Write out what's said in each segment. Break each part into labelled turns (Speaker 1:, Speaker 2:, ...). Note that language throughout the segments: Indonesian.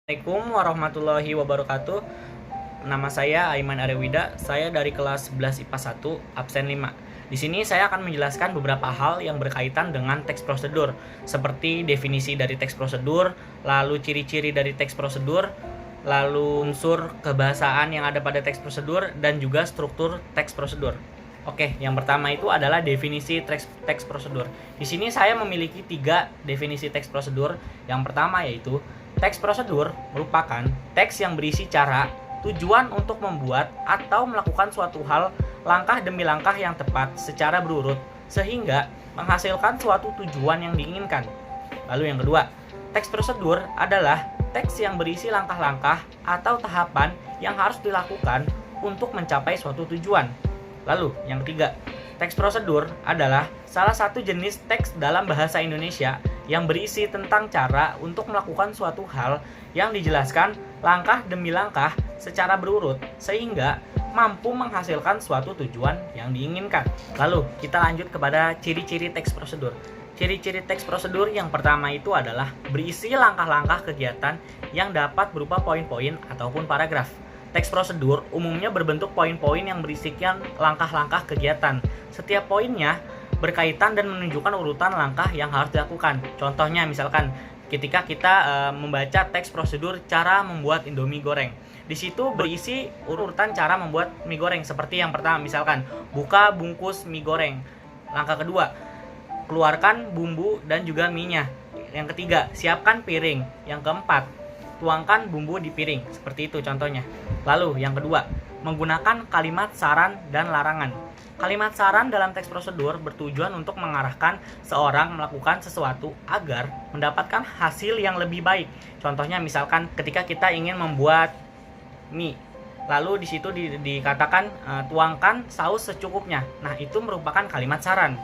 Speaker 1: Assalamualaikum warahmatullahi wabarakatuh. Nama saya Aiman Arewida. Saya dari kelas 11 IPA 1, absen 5. Di sini saya akan menjelaskan beberapa hal yang berkaitan dengan teks prosedur, seperti definisi dari teks prosedur, lalu ciri-ciri dari teks prosedur, lalu unsur kebahasaan yang ada pada teks prosedur, dan juga struktur teks prosedur. Oke, yang pertama itu adalah definisi teks prosedur. Di sini saya memiliki 3 definisi teks prosedur. Yang pertama yaitu teks prosedur merupakan teks yang berisi cara, tujuan untuk membuat atau melakukan suatu hal langkah demi langkah yang tepat secara berurut sehingga menghasilkan suatu tujuan yang diinginkan. Lalu yang kedua, teks prosedur adalah teks yang berisi langkah-langkah atau tahapan yang harus dilakukan untuk mencapai suatu tujuan. Lalu yang ketiga, teks prosedur adalah salah satu jenis teks dalam bahasa Indonesia yang berisi tentang cara untuk melakukan suatu hal yang dijelaskan langkah demi langkah secara berurut sehingga mampu menghasilkan suatu tujuan yang diinginkan. Lalu kita lanjut kepada ciri-ciri teks prosedur. Ciri-ciri teks prosedur yang pertama itu adalah berisi langkah-langkah kegiatan yang dapat berupa poin-poin ataupun paragraf. Teks prosedur umumnya berbentuk poin-poin yang berisikan langkah-langkah kegiatan. Setiap poinnya berkaitan dan menunjukkan urutan langkah yang harus dilakukan. Contohnya misalkan ketika kita membaca teks prosedur cara membuat Indomie goreng. Di situ berisi urutan cara membuat mie goreng. Seperti yang pertama misalkan buka bungkus mie goreng. Langkah kedua, keluarkan bumbu dan juga mie-nya. Yang ketiga, siapkan piring. Yang keempat, tuangkan bumbu di piring. Seperti itu contohnya. Lalu yang kedua, menggunakan kalimat saran dan larangan. Kalimat saran dalam teks prosedur bertujuan untuk mengarahkan seorang melakukan sesuatu agar mendapatkan hasil yang lebih baik. Contohnya misalkan ketika kita ingin membuat mie, lalu di situ dikatakan tuangkan saus secukupnya. Nah, itu merupakan kalimat saran.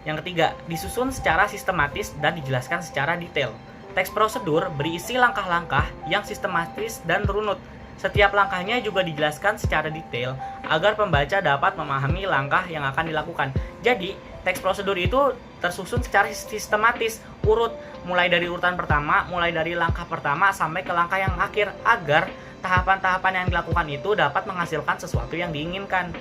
Speaker 1: Yang ketiga, disusun secara sistematis dan dijelaskan secara detail. Teks prosedur berisi langkah-langkah yang sistematis dan runut. Setiap langkahnya juga dijelaskan secara detail agar pembaca dapat memahami langkah yang akan dilakukan. Jadi, teks prosedur itu tersusun secara sistematis, urut, mulai dari urutan pertama, mulai dari langkah pertama sampai ke langkah yang akhir agar tahapan-tahapan yang dilakukan itu dapat menghasilkan sesuatu yang diinginkan.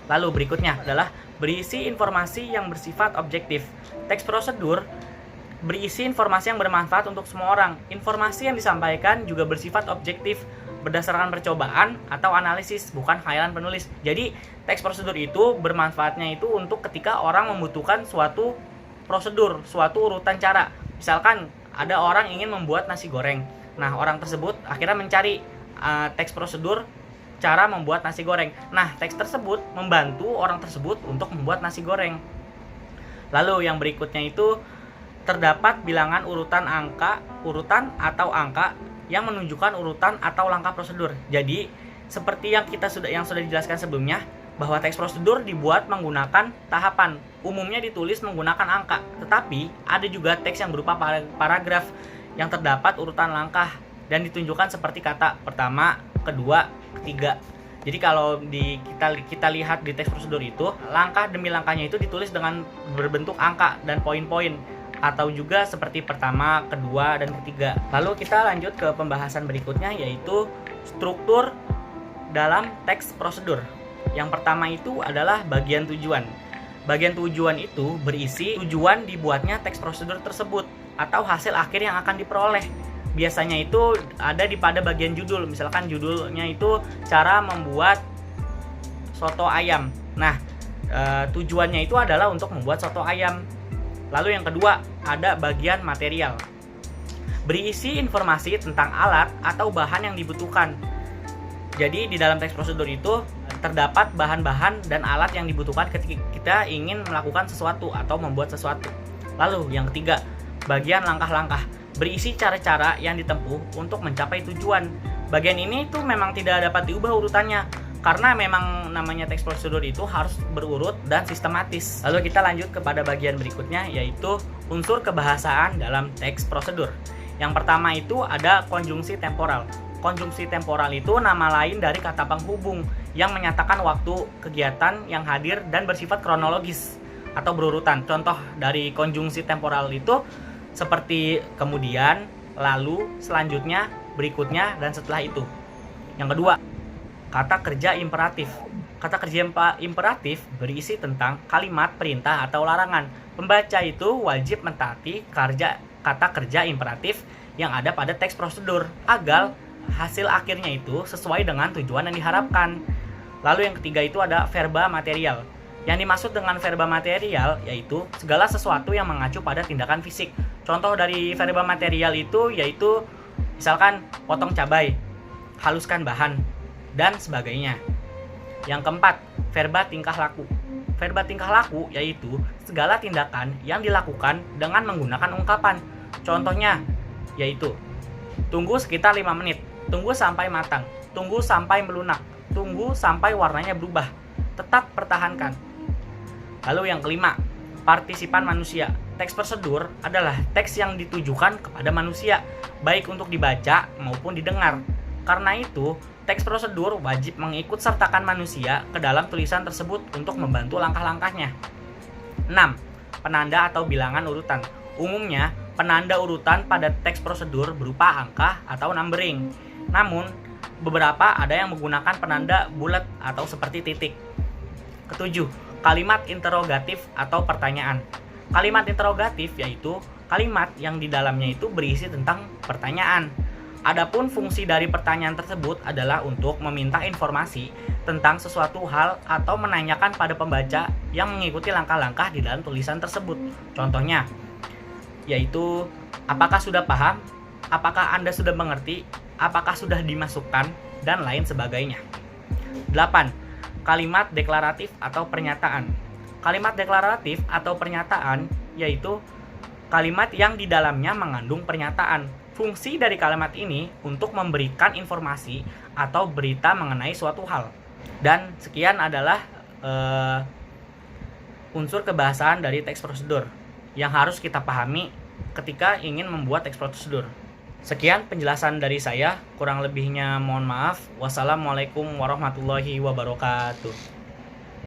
Speaker 1: Lalu berikutnya adalah berisi informasi yang bersifat objektif. Teks prosedur berisi informasi yang bermanfaat untuk semua orang. Informasi yang disampaikan juga bersifat objektif berdasarkan percobaan atau analisis, bukan khayalan penulis. Jadi, teks prosedur itu bermanfaatnya itu untuk ketika orang membutuhkan suatu prosedur, suatu urutan cara. Misalkan ada orang ingin membuat nasi goreng. Nah, orang tersebut akhirnya mencari teks prosedur cara membuat nasi goreng. Nah, teks tersebut membantu orang tersebut untuk membuat nasi goreng. Lalu yang berikutnya itu terdapat bilangan urutan atau angka yang menunjukkan urutan atau langkah prosedur. Jadi, seperti yang sudah dijelaskan sebelumnya, bahwa teks prosedur dibuat menggunakan tahapan. Umumnya ditulis menggunakan angka, tetapi ada juga teks yang berupa paragraf yang terdapat urutan langkah dan ditunjukkan seperti kata pertama, kedua, ketiga. Jadi kalau kita lihat di teks prosedur itu, langkah demi langkahnya itu ditulis dengan berbentuk angka dan poin-poin, atau juga seperti pertama, kedua, dan ketiga. Lalu kita lanjut ke pembahasan berikutnya, yaitu struktur dalam teks prosedur. Yang pertama itu adalah bagian tujuan. Bagian tujuan itu berisi tujuan dibuatnya teks prosedur tersebut atau hasil akhir yang akan diperoleh. Biasanya itu ada pada bagian judul. Misalkan judulnya itu cara membuat soto ayam. Nah, tujuannya itu adalah untuk membuat soto ayam. Lalu yang kedua, ada bagian material. Berisi informasi tentang alat atau bahan yang dibutuhkan. Jadi di dalam teks prosedur itu terdapat bahan-bahan dan alat yang dibutuhkan ketika kita ingin melakukan sesuatu atau membuat sesuatu. Lalu yang ketiga, bagian langkah-langkah. Berisi cara-cara yang ditempuh untuk mencapai tujuan. Bagian ini tuh memang tidak dapat diubah urutannya, karena memang namanya teks prosedur itu harus berurut dan sistematis. Lalu kita lanjut kepada bagian berikutnya, yaitu unsur kebahasaan dalam teks prosedur. Yang pertama itu ada konjungsi temporal. Konjungsi temporal itu nama lain dari kata penghubung yang menyatakan waktu kegiatan yang hadir dan bersifat kronologis atau berurutan. Contoh dari konjungsi temporal itu seperti kemudian, lalu, selanjutnya, berikutnya, dan setelah itu. Yang kedua, kata kerja imperatif. Kata kerja imperatif berisi tentang kalimat perintah atau larangan. Pembaca itu wajib mentaati kata kerja imperatif yang ada pada teks prosedur agar hasil akhirnya itu sesuai dengan tujuan yang diharapkan. Lalu yang ketiga itu ada verba material. Yang dimaksud dengan verba material yaitu segala sesuatu yang mengacu pada tindakan fisik. Contoh dari verba material itu yaitu misalkan potong cabai, haluskan bahan, dan sebagainya. Yang keempat, verba tingkah laku. Verba tingkah laku yaitu segala tindakan yang dilakukan dengan menggunakan ungkapan. Contohnya yaitu tunggu sekitar 5 menit, tunggu sampai matang, tunggu sampai melunak, tunggu sampai warnanya berubah, tetap pertahankan. Lalu yang kelima, partisipan manusia. Teks prosedur adalah teks yang ditujukan kepada manusia, baik untuk dibaca maupun didengar. Karena itu, teks prosedur wajib mengikut sertakan manusia ke dalam tulisan tersebut untuk membantu langkah-langkahnya. 6. Penanda atau bilangan urutan. Umumnya, penanda urutan pada teks prosedur berupa angka atau numbering. Namun, beberapa ada yang menggunakan penanda bulat atau seperti titik. Ketujuh, kalimat interrogatif atau pertanyaan. Kalimat interrogatif yaitu kalimat yang di dalamnya itu berisi tentang pertanyaan. Adapun fungsi dari pertanyaan tersebut adalah untuk meminta informasi tentang sesuatu hal atau menanyakan pada pembaca yang mengikuti langkah-langkah di dalam tulisan tersebut. Contohnya, yaitu apakah sudah paham, apakah Anda sudah mengerti, apakah sudah dimasukkan, dan lain sebagainya. 8. Kalimat deklaratif atau pernyataan. Kalimat deklaratif atau pernyataan yaitu kalimat yang di dalamnya mengandung pernyataan. Fungsi dari kalimat ini untuk memberikan informasi atau berita mengenai suatu hal. Dan sekian adalah unsur kebahasaan dari teks prosedur yang harus kita pahami ketika ingin membuat teks prosedur. Sekian penjelasan dari saya, kurang lebihnya mohon maaf. Wassalamualaikum warahmatullahi wabarakatuh.